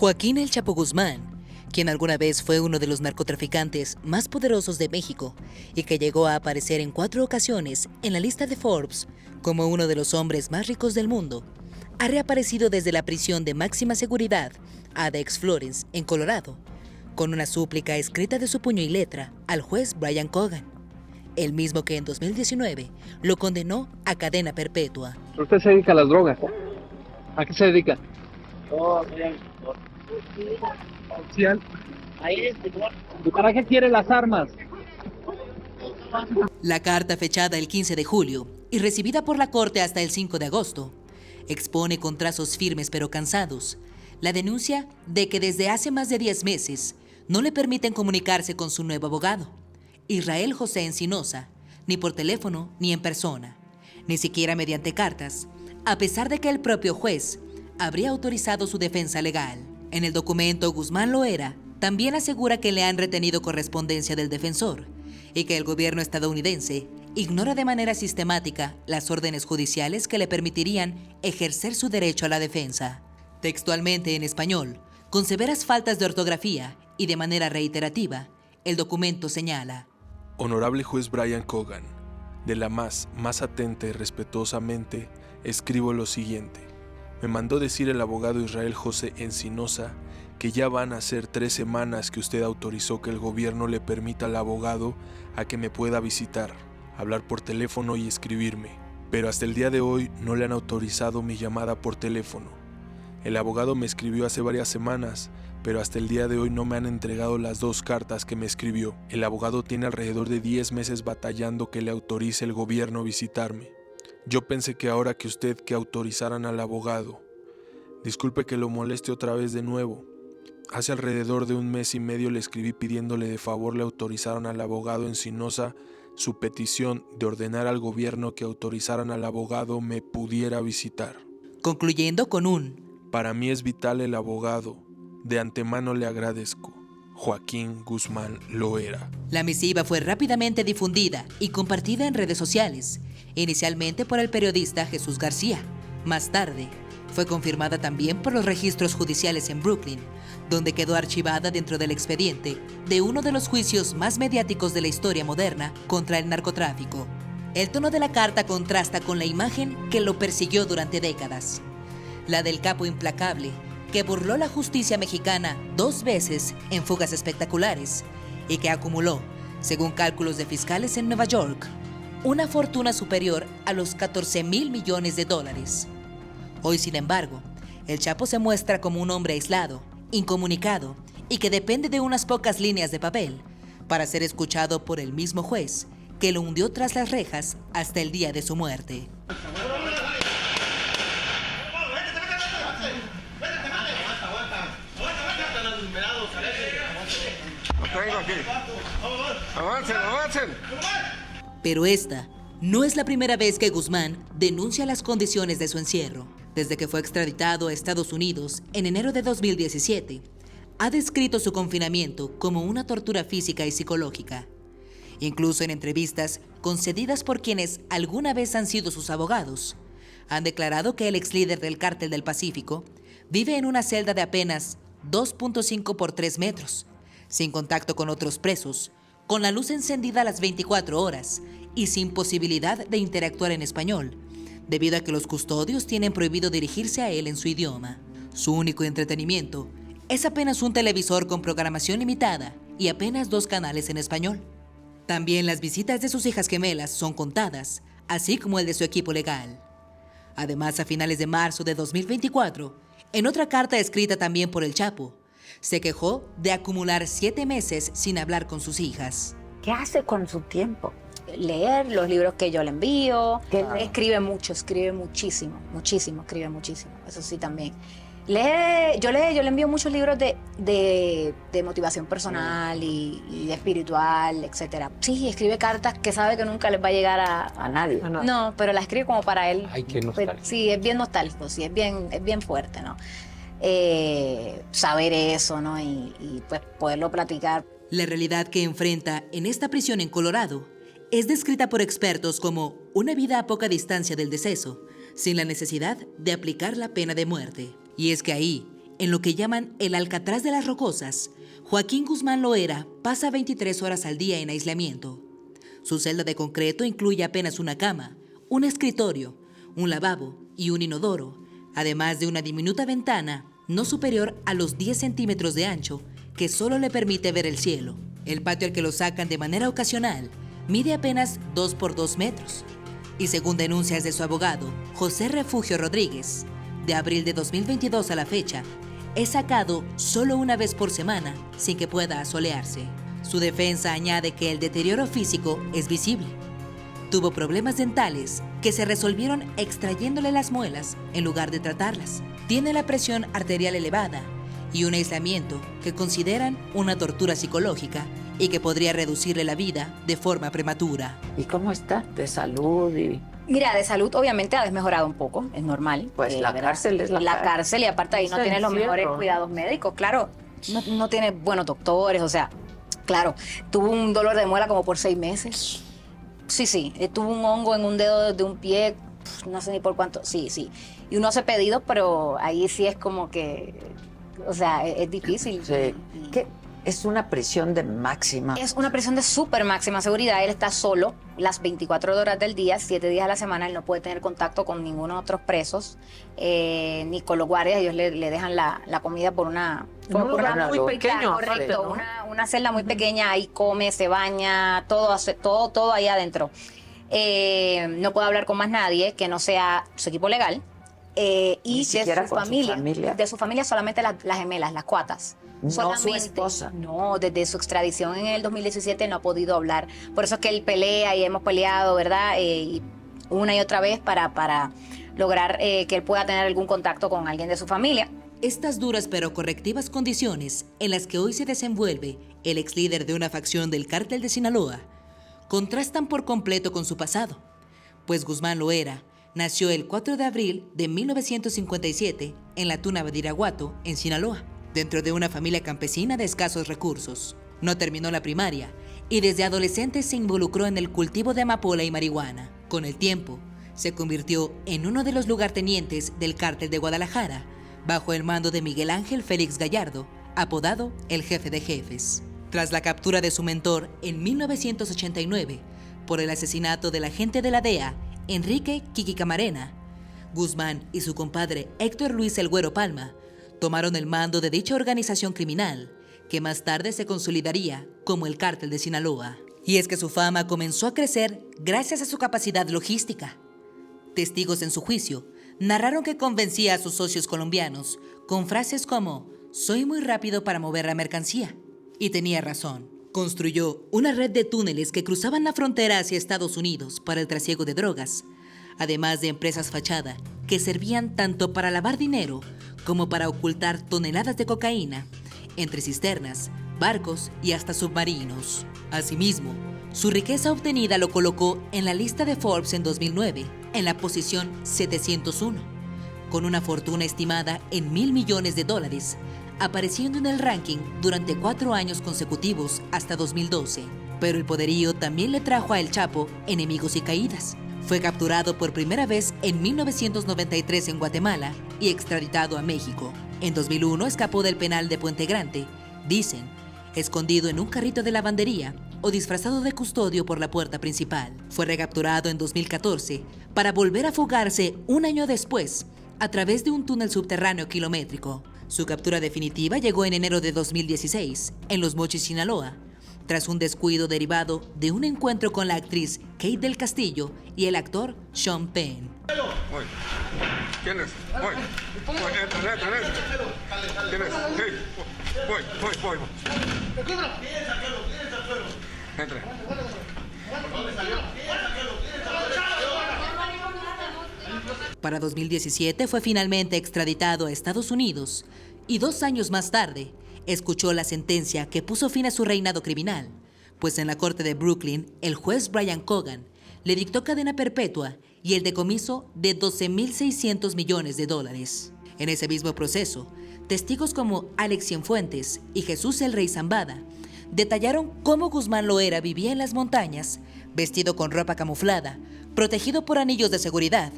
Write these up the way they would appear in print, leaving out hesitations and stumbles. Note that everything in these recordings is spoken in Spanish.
Joaquín El Chapo Guzmán, quien alguna vez fue uno de los narcotraficantes más poderosos de México y que llegó a aparecer en 4 ocasiones en la lista de Forbes como uno de los hombres más ricos del mundo, ha reaparecido desde la prisión de máxima seguridad Adex Florence, en Colorado, con una súplica escrita de su puño y letra al juez Brian Cogan, el mismo que en 2019 lo condenó a cadena perpetua. Usted se dedica a las drogas. ¿A qué se dedica? Social. ¿Y para qué quiere las armas? La carta, fechada el 15 de julio y recibida por la Corte hasta el 5 de agosto, expone con trazos firmes pero cansados la denuncia de que desde hace más de 10 meses no le permiten comunicarse con su nuevo abogado, Israel José Encinosa, ni por teléfono ni en persona, ni siquiera mediante cartas, a pesar de que el propio juez habría autorizado su defensa legal. En el documento, Guzmán Loera también asegura que le han retenido correspondencia del defensor y que el gobierno estadounidense ignora de manera sistemática las órdenes judiciales que le permitirían ejercer su derecho a la defensa. Textualmente en español, con severas faltas de ortografía y de manera reiterativa, el documento señala: Honorable juez Brian Cogan, de la más atenta y respetuosamente, escribo lo siguiente. Me mandó decir el abogado Israel José Encinosa que ya van a ser 3 semanas que usted autorizó que el gobierno le permita al abogado a que me pueda visitar, hablar por teléfono y escribirme, pero hasta el día de hoy no le han autorizado mi llamada por teléfono. El abogado me escribió hace varias semanas, pero hasta el día de hoy no me han entregado las 2 cartas que me escribió. El abogado tiene alrededor de 10 meses batallando que le autorice el gobierno a visitarme. Yo pensé que ahora que usted que autorizaran al abogado. Disculpe que lo moleste otra vez de nuevo. Hace alrededor de 1 mes y medio le escribí pidiéndole de favor le autorizaran al abogado Encinosa su petición de ordenar al gobierno que autorizaran al abogado me pudiera visitar. Concluyendo con un: para mí es vital el abogado. De antemano le agradezco. Joaquín Guzmán Loera. La misiva fue rápidamente difundida y compartida en redes sociales, inicialmente por el periodista Jesús García. Más tarde, fue confirmada también por los registros judiciales en Brooklyn, donde quedó archivada dentro del expediente de uno de los juicios más mediáticos de la historia moderna contra el narcotráfico. El tono de la carta contrasta con la imagen que lo persiguió durante décadas, la del capo implacable que burló la justicia mexicana 2 veces en fugas espectaculares y que acumuló, según cálculos de fiscales en Nueva York, una fortuna superior a los 14,000 millones de dólares. Hoy, sin embargo, el Chapo se muestra como un hombre aislado, incomunicado y que depende de unas pocas líneas de papel para ser escuchado por el mismo juez que lo hundió tras las rejas hasta el día de su muerte. Pero esta no es la primera vez que Guzmán denuncia las condiciones de su encierro. Desde que fue extraditado a Estados Unidos en enero de 2017, ha descrito su confinamiento como una tortura física y psicológica. Incluso en entrevistas concedidas por quienes alguna vez han sido sus abogados, han declarado que el ex líder del Cártel del Pacífico vive en una celda de apenas 2.5 por 3 metros, sin contacto con otros presos, con la luz encendida a las 24 horas y sin posibilidad de interactuar en español, debido a que los custodios tienen prohibido dirigirse a él en su idioma. Su único entretenimiento es apenas un televisor con programación limitada y apenas 2 canales en español. También las visitas de sus hijas gemelas son contadas, así como el de su equipo legal. Además, a finales de marzo de 2024, en otra carta escrita también por el Chapo, se quejó de acumular 7 meses sin hablar con sus hijas. ¿Qué hace con su tiempo? Leer los libros que yo le envío. Escribe mucho, escribe muchísimo, escribe muchísimo. Eso sí también. Yo le envío muchos libros de motivación personal y de espiritual, etcétera. Sí, escribe cartas que sabe que nunca les va a llegar a nadie. No, pero las escribe como para él. Ay, qué nostálgico. Sí, es bien nostálgico, sí, es bien fuerte, ¿no? Saber eso, ¿no? Y pues poderlo platicar. La realidad que enfrenta en esta prisión en Colorado es descrita por expertos como una vida a poca distancia del deceso, sin la necesidad de aplicar la pena de muerte. Y es que ahí, en lo que llaman el Alcatraz de las Rocosas, Joaquín Guzmán Loera pasa 23 horas al día en aislamiento. Su celda de concreto incluye apenas una cama, un escritorio, un lavabo y un inodoro, además de una diminuta ventana no superior a los 10 centímetros de ancho que solo le permite ver el cielo. El patio al que lo sacan de manera ocasional mide apenas 2 por 2 metros. Y según denuncias de su abogado, José Refugio Rodríguez, de abril de 2022 a la fecha, es sacado solo una vez por semana sin que pueda asolearse. Su defensa añade que el deterioro físico es visible. Tuvo problemas dentales que se resolvieron extrayéndole las muelas en lugar de tratarlas. Tiene la presión arterial elevada y un aislamiento que consideran una tortura psicológica y que podría reducirle la vida de forma prematura. ¿Y cómo está de salud? Mira, de salud obviamente ha desmejorado un poco, es normal. Pues la cárcel es la cárcel y aparte ahí no tiene los mejores cuidados médicos, claro. No tiene buenos doctores, o sea, claro, tuvo un dolor de muela como por 6 meses. Sí, tuvo un hongo en un dedo de un pie, no sé ni por cuánto, sí. Y uno hace pedidos, pero ahí sí es como que, o sea, es difícil. Sí. ¿Qué? Es una prisión de máxima. Es una prisión de súper máxima seguridad. Él está solo las 24 horas del día, 7 días a la semana. Él no puede tener contacto con ninguno de otros presos, ni con los guardias. Ellos le dejan la comida por una... Un lugar muy pequeño. Correcto, ¿no? una celda muy pequeña. Ahí come, se baña, todo ahí adentro. No puede hablar con más nadie que no sea su equipo legal. Y de su familia solamente las gemelas, las cuatas. No solamente, su esposa. No, desde su extradición en el 2017 no ha podido hablar. Por eso es que él pelea y hemos peleado, ¿verdad? Y una y otra vez para lograr que él pueda tener algún contacto con alguien de su familia. Estas duras pero correctivas condiciones en las que hoy se desenvuelve el ex líder de una facción del Cártel de Sinaloa contrastan por completo con su pasado, pues Guzmán Loera nació el 4 de abril de 1957 en la Tuna Badiraguato, en Sinaloa, dentro de una familia campesina de escasos recursos. No terminó la primaria y desde adolescente se involucró en el cultivo de amapola y marihuana. Con el tiempo, se convirtió en uno de los lugartenientes del Cártel de Guadalajara, bajo el mando de Miguel Ángel Félix Gallardo, apodado el Jefe de Jefes. Tras la captura de su mentor en 1989 por el asesinato del agente de la DEA, Enrique Kiki Camarena, Guzmán y su compadre Héctor Luis El Güero Palma tomaron el mando de dicha organización criminal, que más tarde se consolidaría como el Cártel de Sinaloa. Y es que su fama comenzó a crecer gracias a su capacidad logística. Testigos en su juicio narraron que convencía a sus socios colombianos con frases como «soy muy rápido para mover la mercancía». Y tenía razón. Construyó una red de túneles que cruzaban la frontera hacia Estados Unidos para el trasiego de drogas, además de empresas fachada que servían tanto para lavar dinero como para ocultar toneladas de cocaína entre cisternas, barcos y hasta submarinos. Asimismo, su riqueza obtenida lo colocó en la lista de Forbes en 2009, en la posición 701, con una fortuna estimada en $1.000 millones, apareciendo en el ranking durante 4 años consecutivos hasta 2012. Pero el poderío también le trajo a El Chapo enemigos y caídas. Fue capturado por primera vez en 1993 en Guatemala y extraditado a México. En 2001 escapó del penal de Puente Grande, dicen, escondido en un carrito de lavandería o disfrazado de custodio por la puerta principal. Fue recapturado en 2014 para volver a fugarse un año después a través de un túnel subterráneo kilométrico. Su captura definitiva llegó en enero de 2016 en Los Mochis, Sinaloa, tras un descuido derivado de un encuentro con la actriz Kate del Castillo y el actor Sean Penn. ¿Quién es? Voy. Entra. ¿Quién es? Hey. Voy. Entra. Para 2017 fue finalmente extraditado a Estados Unidos y 2 años más tarde escuchó la sentencia que puso fin a su reinado criminal, pues en la corte de Brooklyn el juez Brian Cogan le dictó cadena perpetua y el decomiso de $12.600 millones. En ese mismo proceso, testigos como Alex Cienfuentes y Jesús el Rey Zambada detallaron cómo Guzmán Loera vivía en las montañas, vestido con ropa camuflada, protegido por anillos de seguridad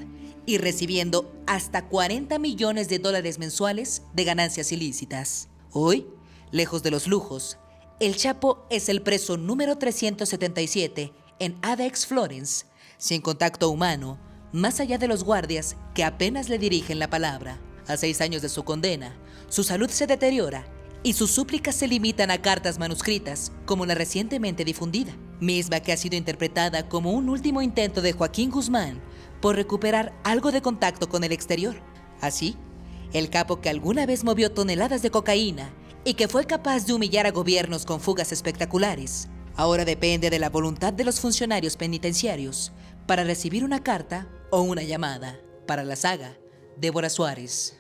y recibiendo hasta 40 millones de dólares mensuales de ganancias ilícitas. Hoy, lejos de los lujos, el Chapo es el preso número 377 en Adex Florence, sin contacto humano, más allá de los guardias que apenas le dirigen la palabra. A 6 años de su condena, su salud se deteriora y sus súplicas se limitan a cartas manuscritas, como la recientemente difundida, misma que ha sido interpretada como un último intento de Joaquín Guzmán por recuperar algo de contacto con el exterior. Así, el capo que alguna vez movió toneladas de cocaína y que fue capaz de humillar a gobiernos con fugas espectaculares, ahora depende de la voluntad de los funcionarios penitenciarios para recibir una carta o una llamada. Para la saga, Débora Suárez.